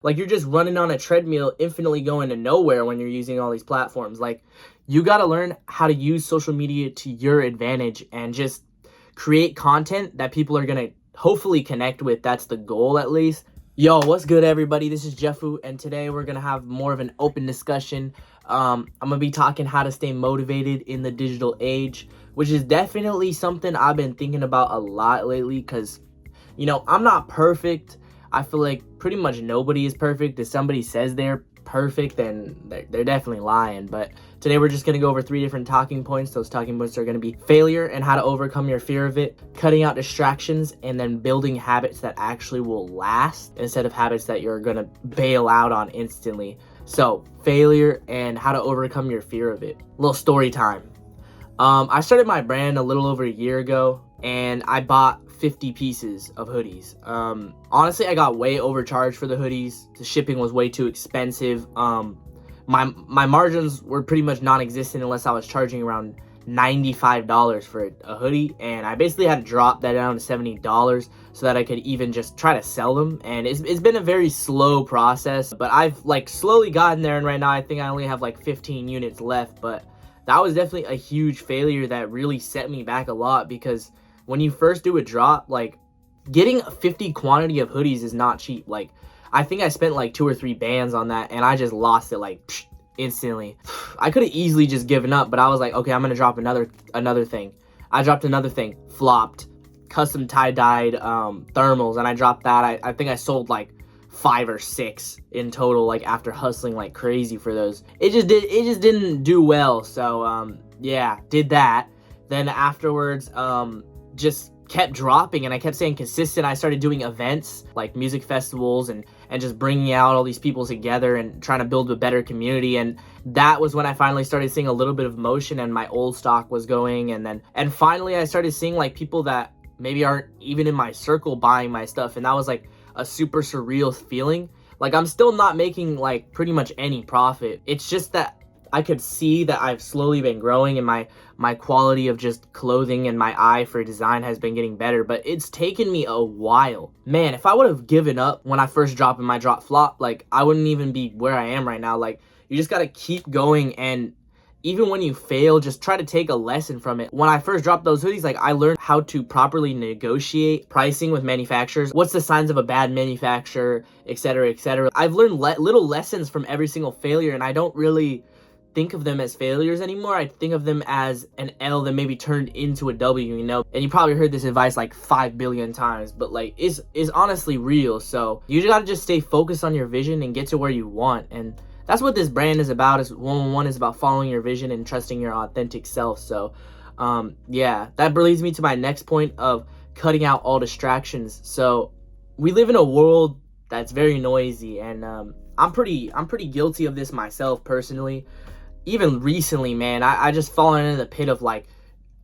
Like, you're just running on a treadmill, infinitely going to nowhere when you're using all these platforms. Like, you got to learn how to use social media to your advantage and just create content that people are going to hopefully connect with. That's the goal, at least. Yo, what's good, everybody? This is Jefu, and today we're going to have more of an open discussion. I'm going to be talking how to stay motivated in the digital age, which is definitely something I've been thinking about a lot lately because, I'm not perfect. I feel like pretty much nobody is perfect. If somebody says they're perfect, then they're definitely lying. But today we're just going to go over 3 different talking points. Those talking points are going to be failure and how to overcome your fear of it, cutting out distractions, and then building habits that actually will last instead of habits that you're going to bail out on instantly. So failure and how to overcome your fear of it. A little story time. I started my brand a little over a year ago, and I bought 50 pieces of hoodies. Honestly, I got way overcharged for the hoodies. The shipping was way too expensive. My margins were pretty much non-existent unless I was charging around $95 for a hoodie, and I basically had to drop that down to $70 so that I could even just try to sell them. And it's been a very slow process, but I've slowly gotten there, and right now I think I only have 15 units left. But that was definitely a huge failure that really set me back a lot, because when you first do a drop, getting a 50 quantity of hoodies is not cheap. I think I spent 2 or 3 bands on that, and I just lost it instantly. I could have easily just given up, but I was like, okay, I'm gonna drop another thing. I dropped another thing, flopped, custom tie-dyed thermals, and I dropped that. I think I sold 5 or 6 in total, after hustling like crazy for those. It just didn't do well. So yeah, did that. Then afterwards, just kept dropping, and I kept staying consistent. I started doing events like music festivals and just bringing out all these people together and trying to build a better community. And that was when I finally started seeing a little bit of motion, and my old stock was going. And finally I started seeing people that maybe aren't even in my circle buying my stuff, and that was a super surreal feeling. I'm still not making pretty much any profit. It's just that I could see that I've slowly been growing, and my quality of just clothing and my eye for design has been getting better, but it's taken me a while. Man, if I would have given up when I first dropped and my drop flop, I wouldn't even be where I am right now. You just gotta keep going, and even when you fail, just try to take a lesson from it. When I first dropped those hoodies, I learned how to properly negotiate pricing with manufacturers. What's the signs of a bad manufacturer, etc., etc. I've learned little lessons from every single failure, and I don't really think of them as failures anymore. I think of them as an L that maybe turned into a W, And you probably heard this advice 5 billion times, but is honestly real. So you gotta just stay focused on your vision and get to where you want. And that's what this brand is about. Is 111 is about following your vision and trusting your authentic self. So yeah, that leads me to my next point of cutting out all distractions. So we live in a world that's very noisy, and I'm pretty guilty of this myself personally. Even recently, man, I just fallen into the pit of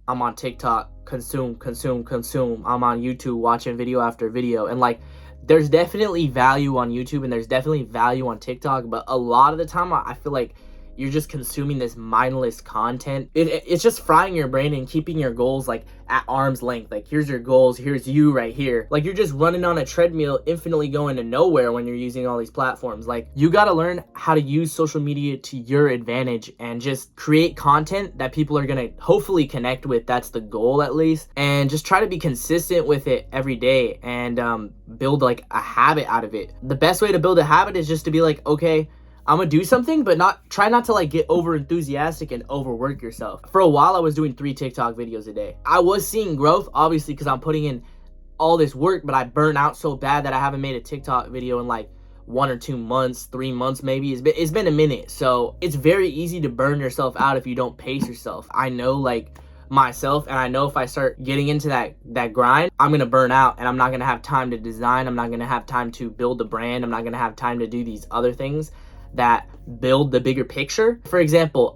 I'm on TikTok, consume. I'm on YouTube watching video after video, and there's definitely value on YouTube and there's definitely value on TikTok, but a lot of the time I feel like you're just consuming this mindless content. It's just frying your brain and keeping your goals at arm's length. Here's your goals, here's you right here. You're just running on a treadmill, infinitely going to nowhere when you're using all these platforms. You gotta learn how to use social media to your advantage and just create content that people are gonna hopefully connect with. That's the goal, at least. And just try to be consistent with it every day and build a habit out of it. The best way to build a habit is just to be okay, I'm gonna do something, but try not to get over enthusiastic and overwork yourself. For a while, I was doing 3 TikTok videos a day. I was seeing growth, obviously, because I'm putting in all this work, but I burnt out so bad that I haven't made a TikTok video in 1 or 2 months, 3 months maybe. It's been a minute. So it's very easy to burn yourself out if you don't pace yourself. I know myself, and I know if I start getting into that grind, I'm gonna burn out, and I'm not gonna have time to design. I'm not gonna have time to build a brand. I'm not gonna have time to do these other things that build the bigger picture. For example,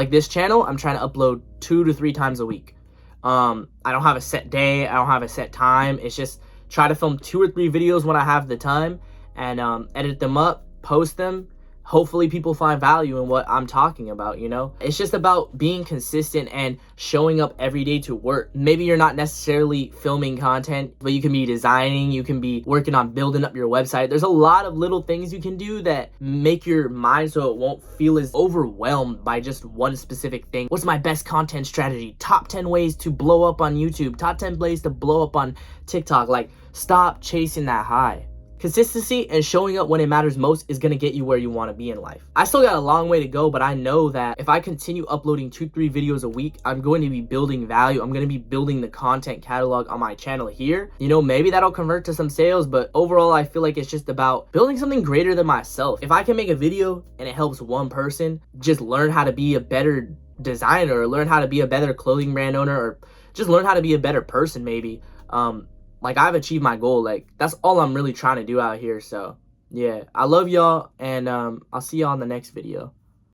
this channel, I'm trying to upload 2 to 3 times a week. I don't have a set day, I don't have a set time. It's just try to film 2 or 3 videos when I have the time, and edit them up, post them, hopefully people find value in what I'm talking about, you know? It's just about being consistent and showing up every day to work. Maybe you're not necessarily filming content, but you can be designing, you can be working on building up your website. There's a lot of little things you can do that make your mind so it won't feel as overwhelmed by just one specific thing. What's my best content strategy? Top 10 ways to blow up on YouTube, top 10 ways to blow up on TikTok. Like, stop chasing that high. Consistency and showing up when it matters most is going to get you where you want to be in life. I still got a long way to go, but I know that if I continue uploading 2-3 videos a week, I'm going to be building value. I'm going to be building the content catalog on my channel here. You know, maybe that'll convert to some sales, but overall, I feel like it's just about building something greater than myself. If I can make a video and it helps one person just learn how to be a better designer, or learn how to be a better clothing brand owner, or just learn how to be a better person, maybe, like, I've achieved my goal. Like, that's all I'm really trying to do out here. So yeah, I love y'all, and I'll see y'all in the next video.